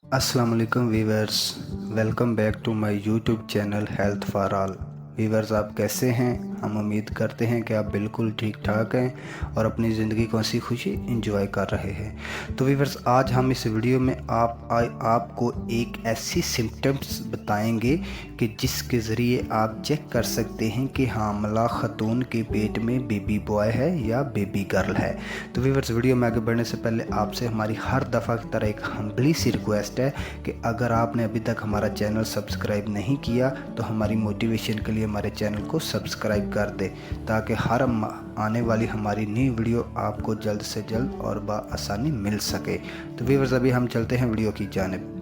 अस्सलाम वालेकुम viewers, welcome back to my YouTube channel health for all. Viewers, आप कैसे हैं? हम उम्मीद करते हैं कि आप बिल्कुल ठीक ठाक हैं और अपनी ज़िंदगी को हंसी खुशी एंजॉय कर रहे हैं। तो वीवर्स, आज हम इस वीडियो में आपको एक ऐसी सिम्टम्स बताएंगे कि जिसके ज़रिए आप चेक कर सकते हैं कि हामला ख़तून के पेट में बेबी बॉय है या बेबी गर्ल है। तो वीवर्स, वीडियो में आगे बढ़ने से पहले आपसे हमारी हर दफ़ा की तरह एक हम्बली सी रिक्वेस्ट है कि अगर आपने अभी तक हमारा चैनल सब्सक्राइब नहीं किया तो हमारी मोटिवेशन के लिए हमारे चैनल को सब्सक्राइब कर दे, ताकि हर आने वाली हमारी नई वीडियो आपको जल्द से जल्द और बआसानी मिल सके। तो वीवर्स, अभी हम चलते हैं वीडियो की जानिब।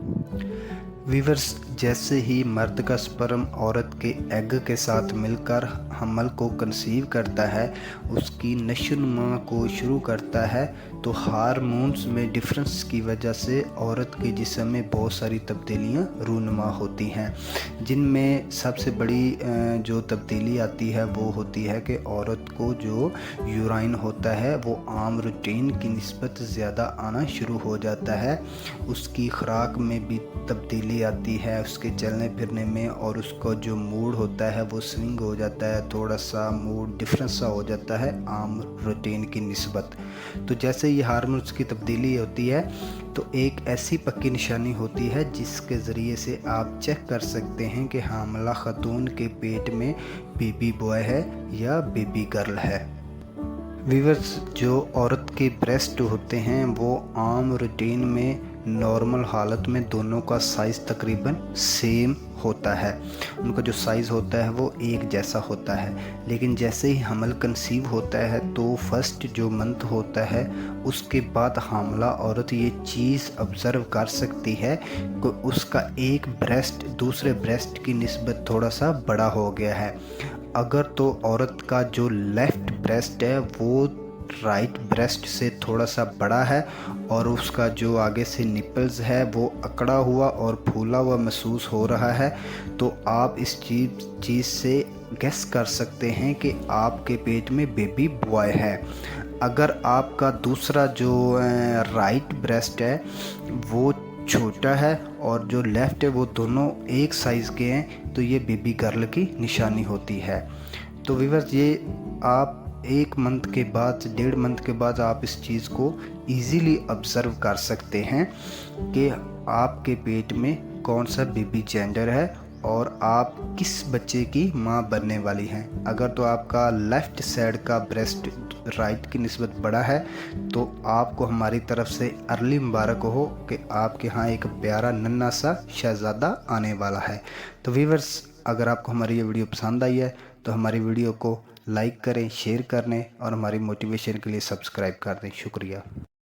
वीवर्स, जैसे ही मर्द का स्पर्म औरत के एग के साथ मिलकर हमल को कंसीव करता है, उसकी नशोनुमा को शुरू करता है, तो हार्मोन्स में डिफरेंस की वजह से औरत के जिस्म में बहुत सारी तब्दीलियां रूनुमा होती हैं, जिनमें सबसे बड़ी जो तब्दीली आती है वो होती है कि औरत को जो यूराइन होता है वो आम रूटीन की निस्बत ज़्यादा आना शुरू हो जाता है। उसकी खुराक में भी तब्दीली आती है, उसके चलने फिरने में, और उसका जो मूड होता है वो स्विंग हो जाता है, थोड़ा सा मूड डिफरेंस सा हो जाता है आम रूटीन की निस्बत। तो जैसे ये हार्मोन्स की तब्दीली होती है तो एक ऐसी पक्की निशानी होती है जिसके ज़रिए से आप चेक कर सकते हैं कि हामला ख़तून के पेट में बेबी बॉय है या बेबी गर्ल है। वीवर्स, जो औरत के ब्रेस्ट होते हैं वो आम रूटीन में नॉर्मल हालत में दोनों का साइज़ तकरीबन सेम होता है, उनका जो साइज़ होता है वो एक जैसा होता है। लेकिन जैसे ही हमल कंसीव होता है तो फर्स्ट जो मंथ होता है उसके बाद हामला औरत ये चीज़ ऑब्ज़र्व कर सकती है कि उसका एक ब्रेस्ट दूसरे ब्रेस्ट की निस्बत थोड़ा सा बड़ा हो गया है। अगर तो औरत का जो लेफ़्ट ब्रेस्ट है वो राइट ब्रेस्ट से थोड़ा सा बड़ा है और उसका जो आगे से निपल्स है वो अकड़ा हुआ और फूला हुआ महसूस हो रहा है, तो आप इस चीज़ से गेस कर सकते हैं कि आपके पेट में बेबी बॉय है। अगर आपका दूसरा जो राइट ब्रेस्ट है वो छोटा है और जो लेफ़्ट है वो दोनों एक साइज़ के हैं, तो ये बेबी गर्ल की निशानी होती है। तो वीवर्स, ये आप एक मंथ के बाद, 1.5 मंथ के बाद आप इस चीज़ को इजीली ऑब्ज़र्व कर सकते हैं कि आपके पेट में कौन सा बेबी जेंडर है और आप किस बच्चे की माँ बनने वाली हैं। अगर तो आपका लेफ़्ट साइड का ब्रेस्ट राइट की निस्बत बड़ा है तो आपको हमारी तरफ से अर्ली मुबारक हो कि आपके यहाँ एक प्यारा नन्हा सा शहज़ादा आने वाला है। तो वीवर्स, अगर आपको हमारी ये वीडियो पसंद आई है तो हमारी वीडियो को लाइक करें, शेयर करें और हमारी मोटिवेशन के लिए सब्सक्राइब कर दें। शुक्रिया।